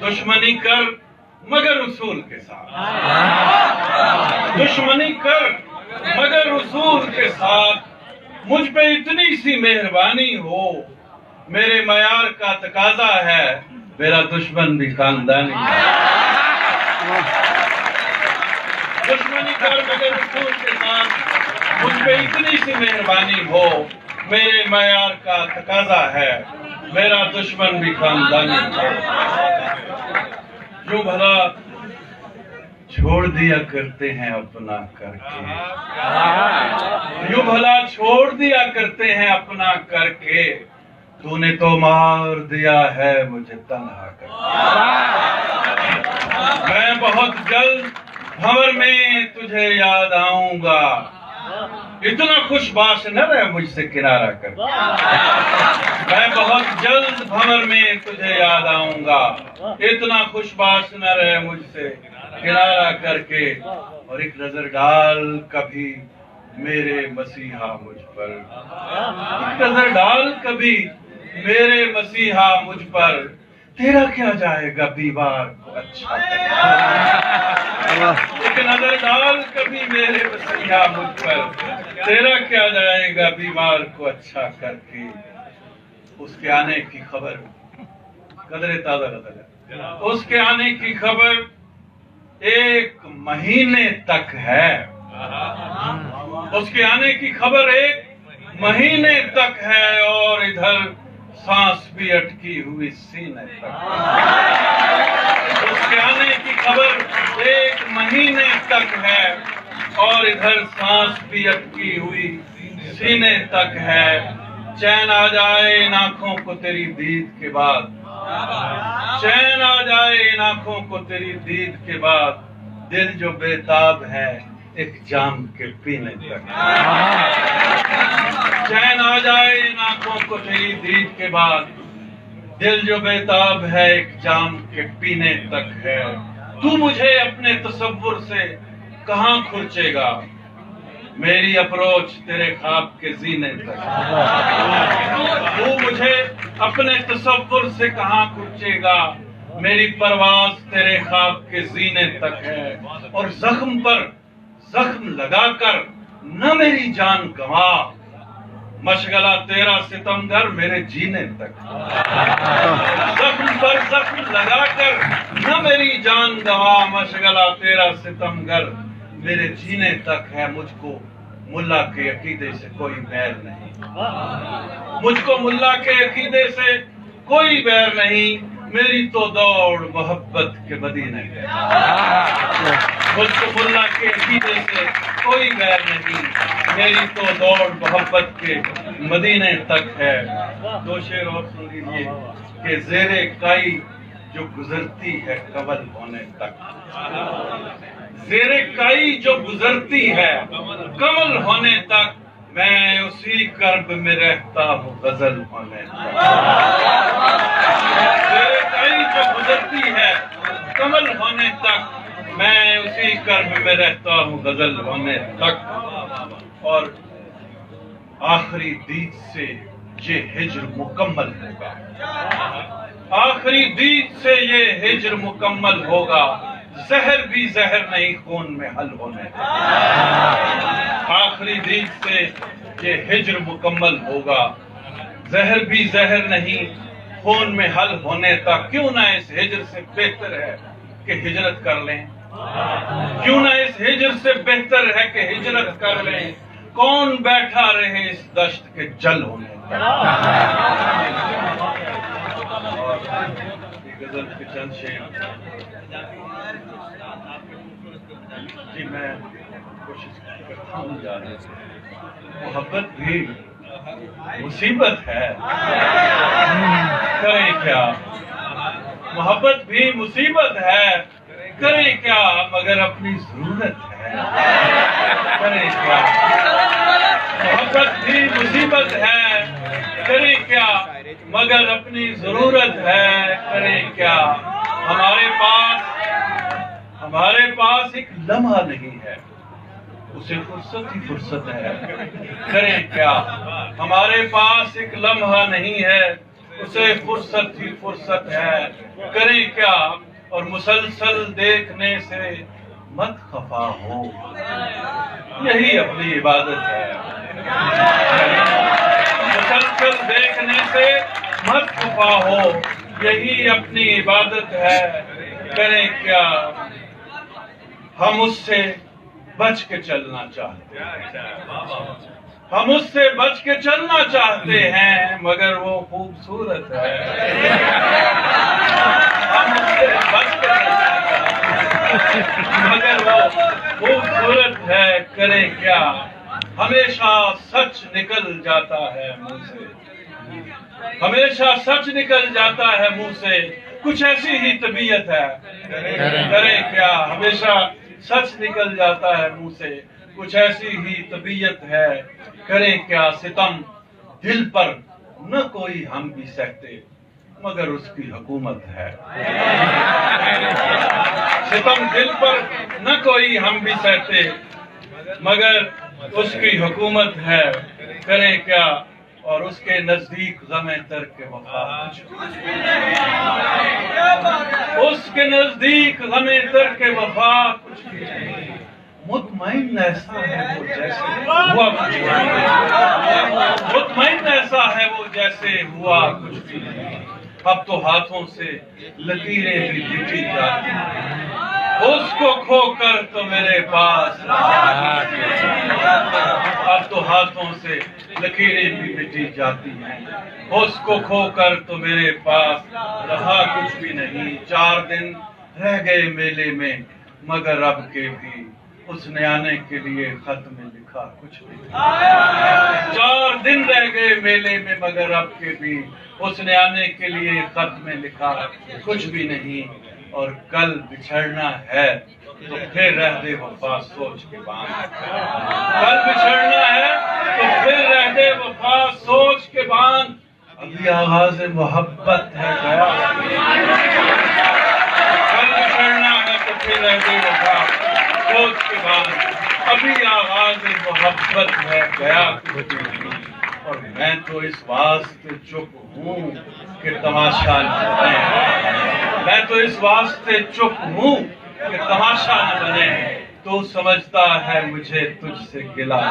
دشمنی کر مگر اصول کے ساتھ، دشمنی کر مگر اصول کے ساتھ، مجھ پہ اتنی سی مہربانی ہو، میرے معیار کا تقاضا ہے، میرا دشمن بھی خاندانی ہے۔ دشمنی کر مگر اصول کے ساتھ، مجھ پہ اتنی سی مہربانی ہو، میرے معیار کا تقاضا ہے، میرا دشمن بھی خاندانی ہے۔ جو بھلا چھوڑ دیا کرتے ہیں اپنا کر کے، جو بھلا چھوڑ دیا کرتے ہیں اپنا کر کے، تو نے تو مار دیا ہے مجھے تنہا کر کے۔ میں بہت جلد بھنور میں تجھے یاد آؤں گا، اتنا خوش باش نہ رہ مجھ سے کنارہ کر کے۔ میں بہت جلد بھنور میں تجھے یاد آؤں گا، اتنا خوش باش نہ رہ مجھ سے کنارہ کر کے، اور ایک نظر ڈال کبھی میرے مسیحا مجھ پر، ایک نظر ڈال کبھی میرے مسیحا مجھ پر، تیرا کیا جائے گا بیمار کو اچھا کر کے۔ ایک نظر ڈال کبھی میرے مسیحا مجھ پر، تیرا کیا جائے گا بیمار کو اچھا کر کے۔ اس کے آنے کی خبر قدرے تازہ غزل ہے، اس کے آنے کی خبر 1 مہینے تک ہے، اس کے آنے کی خبر 1 مہینے تک ہے، اور ادھر سانس بھی اٹکی ہوئی سینے تک۔ اس کے آنے کی خبر 1 مہینے تک ہے، اور ادھر سانس بھی اٹکی ہوئی سینے تک ہے۔ چین آ جائے ان آنکھوں کو تیری دید کے بعد، چین آ جائے ان آنکھوں کو تیری دید کے بعد، دل جو بے تاب ہے ایک جام کے پینے تک۔ چین آ جائے ان آنکھوں کو تیری دید کے بعد، دل جو بے تاب ہے ایک جام کے پینے تک ہے۔ تو مجھے اپنے تصور سے کہاں کھرچے گا، میری اپروچ تیرے خواب کے زینے تک۔ تو مجھے اپنے تصور سے کہاں کھرچے گا، میری پرواز تیرے خواب کے زینے تک ہے۔ اور زخم پر زخم لگا کر نہ میری جان گنوا، مشغلہ تیرا ستمگر میرے جینے تک۔ زخم پر زخم لگا کر نہ میری جان گنوا، مشغلہ تیرا ستمگر میرے جینے تک ہے۔ مجھ کو ملا کے عقیدے سے کوئی بیر نہیں، مجھ کو ملا کے عقیدے سے کوئی بیر نہیں، میری تو دوڑ محبت کے مدینے ہے۔ مجھ کو ملا کے عقیدے سے کوئی بیر نہیں، میری تو دوڑ محبت کے مدینے تک ہے۔ 2 شعر اور سن لیجیے کہ زیر کائی جو گزرتی ہے کمل ہونے تک، زیر کائی جو گزرتی ہے کمل ہونے تک، میں اسی کرب میں رہتا ہوں غزل ہونے تک۔ زیر کائی جو گزرتی ہے کمل ہونے تک، میں اسی کرب میں رہتا ہوں غزل ہونے تک۔ اور آخری دید سے یہ ہجر مکمل ہوگا، آخری دید سے یہ ہجر مکمل ہوگا، زہر بھی زہر نہیں خون میں حل ہونے تک۔ آخری دید سے یہ ہجر مکمل ہوگا، زہر بھی زہر نہیں خون میں حل ہونے تک۔ کیوں نہ اس ہجر سے بہتر ہے کہ ہجرت کر لیں، کیوں نہ اس ہجر سے بہتر ہے کہ ہجرت کر لیں، کون بیٹھا رہے اس دشت کے جل ہونے تک۔ غزل کے چند شعر جی میں کوشش کرتا ہوں جانے سے۔ محبت بھی مصیبت ہے، کریں کیا، محبت بھی مصیبت ہے، کریں کیا، مگر اپنی ضرورت ہے، کریں کیا۔ محبت بھی مصیبت ہے، کریں کیا، مگر اپنی ضرورت ہے، کریں کیا۔ ہمارے پاس ایک لمحہ نہیں ہے، اسے فرصت ہی فرصت ہے، کریں کیا۔ ہمارے پاس ایک لمحہ نہیں ہے، اسے فرصت ہی فرصت ہے، کریں کیا؟ اور مسلسل دیکھنے سے مت خفا ہو، یہی اپنی عبادت ہے۔ مسلسل دیکھنے سے مت خفا ہو، یہی اپنی عبادت ہے، کریں کیا؟ ہم اس سے بچ کے چلنا چاہتے ہیں، ہم اس سے بچ کے چلنا چاہتے ہیں، مگر وہ خوبصورت ہے۔ ہم اس سے بچ کے چلنا چاہتے ہیں، مگر وہ خوبصورت ہے، کریں کیا؟ ہمیشہ سچ نکل جاتا ہے منہ سے، ہمیشہ سچ نکل جاتا ہے منہ سے، کچھ ایسی ہی طبیعت ہے، کریں کیا؟ ہمیشہ سچ نکل جاتا ہے منہ سے، کچھ ایسی ہی طبیعت ہے، کریں کیا؟ ستم دل پر نہ کوئی ہم بھی سہتے، مگر اس کی حکومت ہے۔ ستم دل پر نہ کوئی ہم بھی سہتے، مگر اس کی حکومت ہے، کریں کیا؟ اور اس کے نزدیک غم ترک وفا کچھ بھی نہیں، اس کے نزدیک غم ترک وفا کچھ بھی نہیں، مطمئن ایسا ہے وہ جیسے ہوا کچھ بھی نہیں، مطمئن ایسا ہے وہ جیسے ہوا کچھ بھی نہیں، اب تو ہاتھوں سے لکیریں بھی مٹی جاتی ہیں، اس کو کھو کر تو میرے پاس اب تو ہاتھوں سے لکیریں بھی مٹی جاتی ہیں، اس کو کھو کر تو میرے پاس رہا کچھ بھی نہیں، 4 دن رہ گئے میلے میں، مگر اب کے بھی اس نے آنے کے لیے خط میں لکھا کچھ بھی نہیں، 4 دن رہ گئے میلے میں، مگر اب کے بھی اس نے آنے کے لیے خط میں لکھا کچھ بھی نہیں، اور کل بچھڑنا ہے تو پھر رہ دے وفا سوچ کے باندھ، کل بچھڑنا ہے تو پھر رہ دے وفا سوچ کے باندھ، ابھی آغاز محبت ہے گیا، کل بچھڑنا ہے تو پھر رہ دے وفا سوچ کے باندھ، ابھی آغاز محبت ہے گیا، اور میں تو اس واسطے چپ ہوں کہ تماشا نہ بنے، میں تو اس واسطے چپ ہوں کہ تماشا نہ بنے، تو سمجھتا ہے مجھے تجھ سے گلہ۔